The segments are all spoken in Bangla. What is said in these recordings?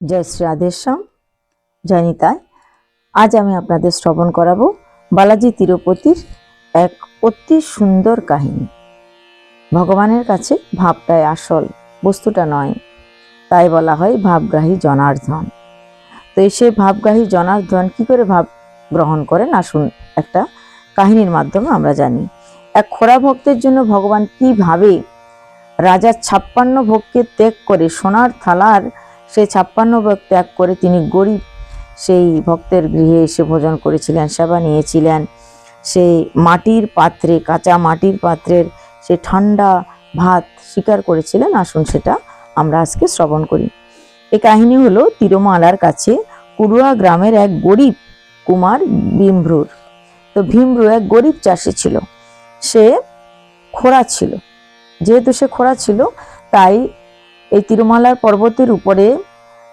জয় শ্রী রাধেশ্যাম। জয় নিতাই। আজ আমি আপনাদের শ্রবণ করাবো বালাজি তিরুপতির এক অতি সুন্দর কাহিনী। ভগবানের কাছে ভাবটাই আসল, বস্তুটা নয়, তাই বলা হয় ভাবগ্রাহী জনার্দন। তো সেই ভাবগ্রাহী জনার্দন কি করে ভাব গ্রহণ করেন, আসুন একটা কাহিনীর মাধ্যমে আমরা জানি। এক খোড়া ভক্তের জন্য ভগবান কিভাবে রাজার 56 ভোগকে ত্যাগ করে, সোনার থালার সেই 56 ভোগ ত্যাগ করে তিনি গরিব সেই ভক্তের গৃহে এসে ভোজন করেছিলেন, সেবা নিয়েছিলেন। সেই মাটির পাত্রে, কাঁচা মাটির পাত্রের সে ঠান্ডা ভাত স্বীকার করেছিলেন। আসুন সেটা আমরা আজকে শ্রবণ করি। এই কাহিনী হলো তিরুমালার কাছে কুড়ুয়া গ্রামের এক গরিব কুমার ভীমরুর। তো ভীমরু এক গরিব চাষি ছিল, সে খোড়া ছিল। যেহেতু সে খোড়া ছিল, তাই এই তিরুমালার পর্বতের উপরে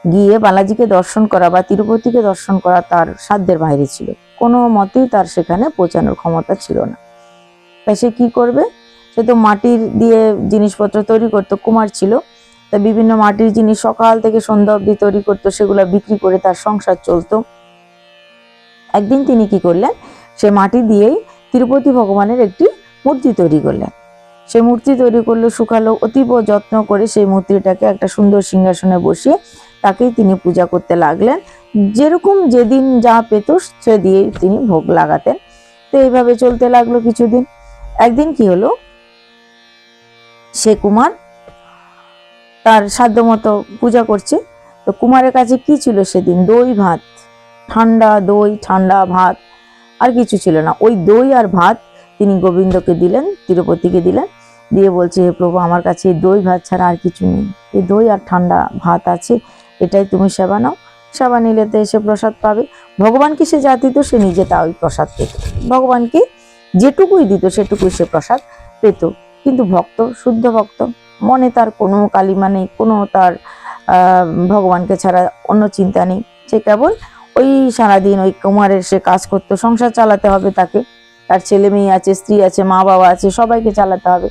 গিয়ে বালাজিকে দর্শন করা বা তিরুপতিকে দর্শন করা তার সাধ্যের বাইরে ছিল। কোনো মতেই তার সেখানে পৌঁছানোর ক্ষমতা ছিল না। তাই সে কি করবে? সে তো মাটির দিয়ে জিনিসপত্র তৈরি করতো, কুমার ছিল। তা বিভিন্ন মাটির জিনিস সকাল থেকে সন্ধ্যা অবধি তৈরি করতো, সেগুলো বিক্রি করে তার সংসার চলতো। একদিন তিনি কি করলেন, সে মাটি দিয়েই তিরুপতি ভগবানের একটি মূর্তি তৈরি করলেন। সে মূর্তি তৈরি করলো, শুকালো, অতীব যত্ন করে সেই মূর্তিটাকে একটা সুন্দর সিংহাসনে বসিয়ে তাকেই তিনি পূজা করতে লাগলেন। যেরকম যেদিন যা পেত সে দিয়ে তিনি ভোগ লাগাতেন। তো এইভাবে চলতে লাগলো কিছুদিন। একদিন কি হলো, সে কুমার তার সাধ্য মতো পূজা করছে। তো কুমারের কাছে কি ছিল সেদিন? দই ভাত, ঠান্ডা দই, ঠান্ডা ভাত, আর কিছু ছিল না। ওই দই আর ভাত তিনি গোবিন্দকে দিলেন, তিরুপতিকে দিলেন। দিয়ে বলছে, হে প্রভু, আমার কাছে এই দই ভাত ছাড়া আর কিছু নেই, এই দই আর ঠান্ডা ভাত আছে, এটাই তুমি সেবা নাও। সেবা নিলে তো এসে প্রসাদ পাবে। ভগবানকে সে যা দিত সে নিজে তা ওই প্রসাদ পেত। ভগবানকে যেটুকুই দিত সেটুকুই সে প্রসাদ পেত। কিন্তু ভক্ত, শুদ্ধ ভক্ত, মনে তার কোনো কালিমা নেই, কোনো তার ভগবানকে ছাড়া অন্য চিন্তা নেই। সে কেবল ওই সারাদিন ওই কুমারের সে কাজ করতো, সংসার চালাতে হবে তাকে, তার ছেলে মেয়ে আছে, স্ত্রী আছে, মা বাবা আছে, সবাইকে চালাতে হবে,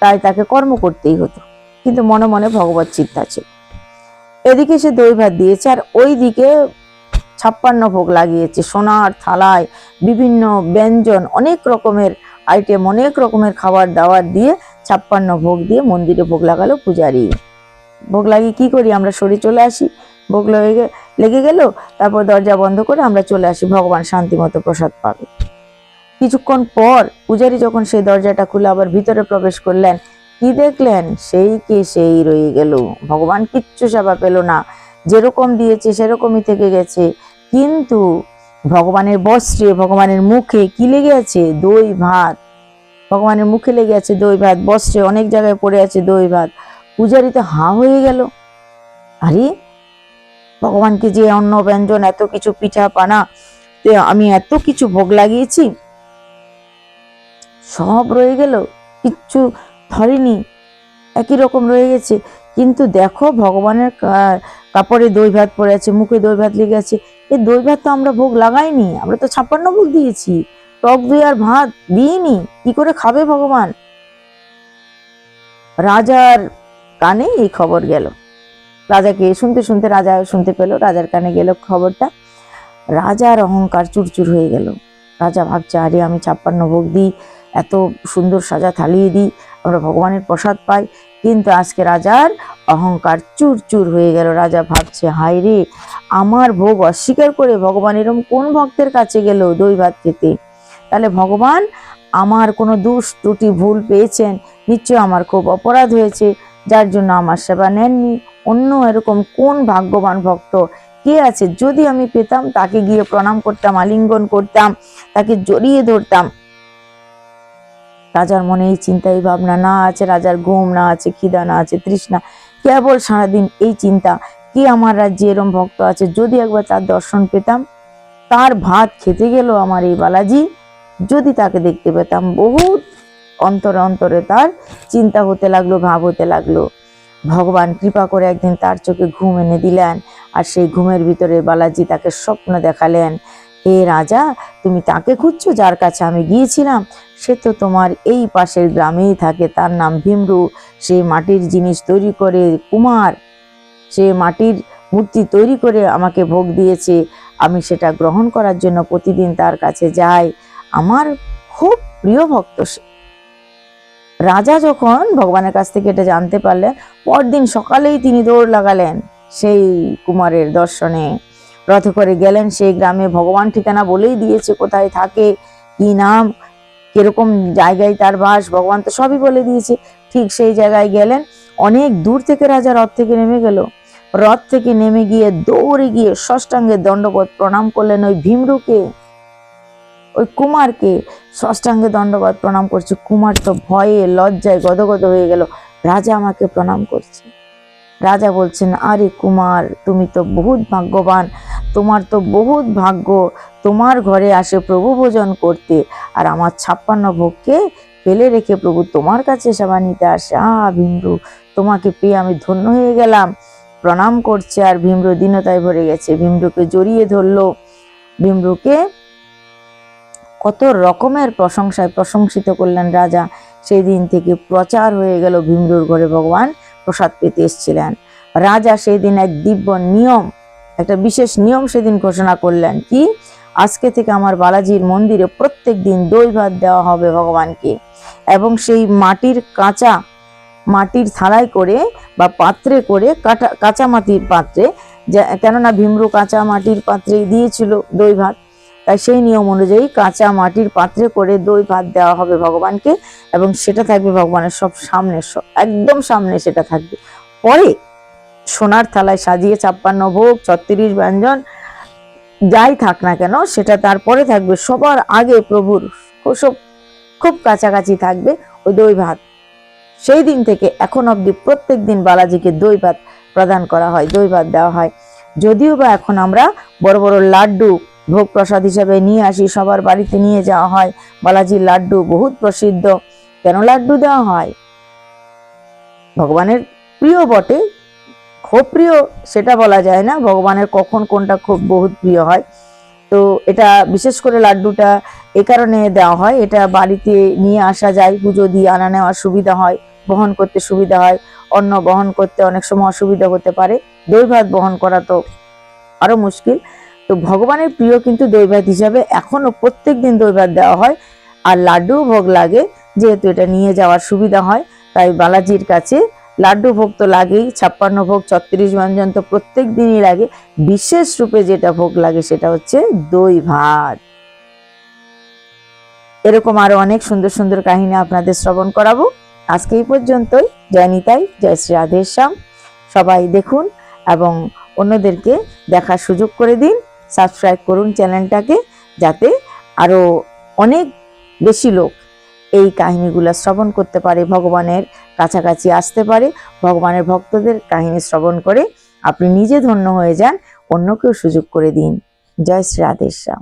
তাই তাকে কর্ম করতেই হতো। কিন্তু মনে মনে ভগবত চিন্তা ছিল। এদিকে সে দই ভাত দিয়েছে, আর ওই দিকে 56 ভোগ লাগিয়েছে, সোনার থালায় বিভিন্ন ব্যঞ্জন, অনেক রকমের আইটেম, অনেক রকমের খাবার দাবার দিয়ে 56 ভোগ দিয়ে মন্দিরে ভোগ লাগালো পূজারি। ভোগ লাগিয়ে কি করি আমরা? সরে চলে আসি। ভোগ লেগে গেল, তারপর দরজা বন্ধ করে আমরা চলে আসি, ভগবান শান্তি মতো প্রসাদ পাবে। কিছুক্ষণ পর পূজারী যখন সেই দরজাটা খুলে আবার ভিতরে প্রবেশ করলেন, কি দেখলেন? সেই কে সেই রয়ে গেল। ভগবান কিচ্ছু সেবা পেল না, যেরকম দিয়েছে সেরকমই থেকে গেছে। কিন্তু ভগবানের বস্ত্রে, ভগবানের মুখে কি লেগে আছে? দই ভাত। ভগবানের মুখে লেগে আছে দই ভাত, বস্ত্রে অনেক জায়গায় পড়ে আছে দই ভাত। পূজারি তো হাঁ হয়ে গেল। আরে, ভগবানকে যে অন্ন ব্যঞ্জন, এত কিছু পিঠা পানা, আমি এত কিছু ভোগ লাগিয়েছি, সব রয়ে গেল, কিচ্ছু ধরেনি, একই রকম রয়ে গেছে। কিন্তু দেখো, ভগবানের কাপড়ে দই ভাত পড়ে আছে, মুখে দই ভাত লেগে আছে। এই দই ভাত তো আমরা ভোগ লাগাইনি, আমরা তো 56 ভোগ দিয়েছি, টক দই আর ভাত দিইনি, কি করে খাবে ভগবান? রাজার কানে এই খবর গেল। রাজাকে শুনতে শুনতে রাজা শুনতে পেল, রাজার কানে গেল খবরটা। রাজার অহংকার চুরচুর হয়ে গেল। রাজা ভাবছে, আরে আমি 56 ভোগ দিই, এত সুন্দর সাজা থালিয়ে দিই, আমরা ভগবানের প্রসাদ পাই, কিন্তু আজকে রাজার অহংকার চুরচুর হয়ে গেল। রাজা ভাবছে, হায় রে, আমার ভোগ অস্বীকার করে ভগবান এরকম কোন ভক্তের কাছে গেল দই ভাত খেতে? তাহলে ভগবান আমার কোনো দোষ ত্রুটি ভুল পেয়েছেন, নিশ্চয় আমার খুব অপরাধ হয়েছে, যার জন্য আমার সেবা নেননি। অন্য এরকম কোন ভাগ্যবান ভক্ত কে আছে? যদি আমি পেতাম, তাকে গিয়ে প্রণাম করতাম, আলিঙ্গন করতাম, তাকে জড়িয়ে ধরতাম। রাজার মনে এই চিন্তা, এই ভাবনা, না আছে রাজার ঘুম, না আছে খিদা, না আছে তৃষ্ণা, কেবল সারাদিন এই চিন্তা, কি আমার রাজ্যে এরম ভক্ত আছে, যদি একবার তার দর্শন পেতাম, তার ভাত খেতে গেল আমার এই বালাজি, যদি তাকে দেখতে পেতাম। বহুত অন্তরে অন্তরে তার চিন্তা হতে লাগলো, ভাব হতে লাগলো। ভগবান কৃপা করে একদিন তার চোখে ঘুম এনে দিলেন, আর সেই ঘুমের ভিতরে বালাজি তাকে স্বপ্ন দেখালেন। হে রাজা, তুমি তাকে খুঁজছো যার কাছে আমি গিয়েছিলাম? সে তো তোমার এই পাশের গ্রামেই থাকে, তার নাম ভীমরু, সে মাটির জিনিস তৈরি করে কুমার, সে মাটির মূর্তি তৈরি করে আমাকে ভোগ দিয়েছে, আমি সেটা গ্রহণ করার জন্য প্রতিদিন তার কাছে যাই। আমার খুব প্রিয় ভক্ত সে। রাজা যখন ভগবানের কাছ থেকে এটা জানতে পারলেন, পরদিন সকালেই তিনি দৌড় লাগালেন সেই কুমারের দর্শনে। রথে করে গেলেন সেই গ্রামে। ভগবান ঠিকানা বলেই দিয়েছে, কোথায় থাকে, কি নাম, কিরকম জায়গায় তার বাস, ভগবান তো সবই বলে দিয়েছে। ঠিক সেই জায়গায় গেলেন। অনেক দূর থেকে রাজা রথ থেকে নেমে গেল। রথ থেকে নেমে গিয়ে দৌড়ে গিয়ে ষষ্ঠাঙ্গে দণ্ডবত প্রণাম করলেন ওই ভীমরুকে, ওই কুমারকে ষষ্ঠাঙ্গে দণ্ডবত প্রণাম করছে। কুমার তো ভয়ে লজ্জায় গদগদ হয়ে গেল, রাজা আমাকে প্রণাম করছে। রাজা বলছেন, আরে কুমার, তুমি তো বহুত ভাগ্যবান, তোমার তো বহুত ভাগ্য, তোমার ঘরে আসে প্রভু ভোজন করতে, আর আমার 56 ভোগকে ফেলে রেখে প্রভু তোমার কাছে সেবা নিতে আসে। ভীমরু, তোমাকে পেয়ে আমি ধন্য হয়ে গেলাম। প্রণাম করছে। আর ভীমরু দীনতায় ভরে গেছে, ভীমরুকে জড়িয়ে ধরলো। ভীমরুকে কত রকমের প্রশংসায় প্রশংসিত করলেন রাজা। সেই দিন থেকে প্রচার হয়ে গেল ভীমরুর ঘরে ভগবান প্রসাদ পেতে এসেছিলেন। রাজা সেই দিন এক দিব্য নিয়ম, একটা বিশেষ নিয়ম সেদিন ঘোষণা করলেন, কি, আজকে থেকে আমার বালাজির মন্দিরে প্রত্যেক দিন দই ভাত দেওয়া হবে ভগবানকে। এবং সেই মাটির থালায় করে বা পাত্রে করে, কাঁচা মাটির পাত্রে, কেননা ভীমরু কাঁচা মাটির পাত্রেই দিয়েছিল দই ভাত, তাই সেই নিয়ম অনুযায়ী কাঁচা মাটির পাত্রে করে দই ভাত দেওয়া হবে ভগবানকে। এবং সেটা থাকবে ভগবানের সব সামনে, একদম সামনে সেটা থাকবে। পরে সোনার থালায় সাজিয়ে 56 ভোগ, 36 ব্যঞ্জন যাই থাক না কেন, সেটা তারপরে থাকবে সবার আগে প্রভুর খুব কাছাকাছি থাকবে ওই দই ভাত। সেই দিন থেকে এখন অবধি প্রত্যেক দিন বালাজিকে দই ভাত প্রদান করা হয়, দই ভাত দেওয়া হয়। যদিও বা এখন আমরা বড় বড় লাড্ডু ভোগ প্রসাদ হিসেবে নিয়ে আসি, সবার বাড়িতে নিয়ে যাওয়া হয়। বালাজির লাড্ডু বহুত প্রসিদ্ধ। কেন লাড্ডু দেওয়া হয়? ভগবানের প্রিয় বটে, খুব প্রিয় সেটা বলা যায় না, ভগবানের কখন কোনটা খুব বহুত প্রিয় হয়। তো এটা বিশেষ করে লাড্ডুটা এ কারণে দেওয়া হয়, এটা বাড়িতে নিয়ে আসা যায়, পুজো দিয়ে আনা নেওয়ার সুবিধা হয়, বহন করতে সুবিধা হয়। অন্ন বহন করতে অনেক সময় অসুবিধা হতে পারে, দই ভাত বহন করা তো আরো মুশকিল। তো ভগবানের প্রিয় কিন্তু দই ভাত হিসাবে এখনো প্রত্যেক দিন দই ভাত দেওয়া হয়। আর লাড্ডু ভোগ লাগে, যেহেতু এটা নিয়ে যাওয়ার সুবিধা হয়, তাই বালাজির কাছে লাড্ডু ভোগ তো লাগেই। 56 ভোগ, 36 ব্যঞ্জন তো প্রত্যেক দিনই লাগে। বিশেষ রূপে যেটা ভোগ লাগে সেটা হচ্ছে দই ভাত। এরকম আরো অনেক সুন্দর সুন্দর কাহিনী আপনাদের শ্রবণ করাবো। আজকে এই পর্যন্তই। জয় নিতাই, জয় শ্রী রাধেশ্যাম। সবাই দেখুন এবং অন্যদেরকে দেখার সুযোগ করে দিন। সাবস্ক্রাইব করুন চ্যানেলটাকে, যাতে আরো অনেক বেশি লোক এই কাহিনীগুলো শ্রবণ করতে পারে, ভগবানের কাছাকাছি আসতে পারে। ভগবানের ভক্তদের কাহিনী শ্রবণ করে আপনি নিজে ধন্য হয়ে যান, অন্যকেও সুযোগ করে দিন। জয় শ্রী রাধেশ্যাম।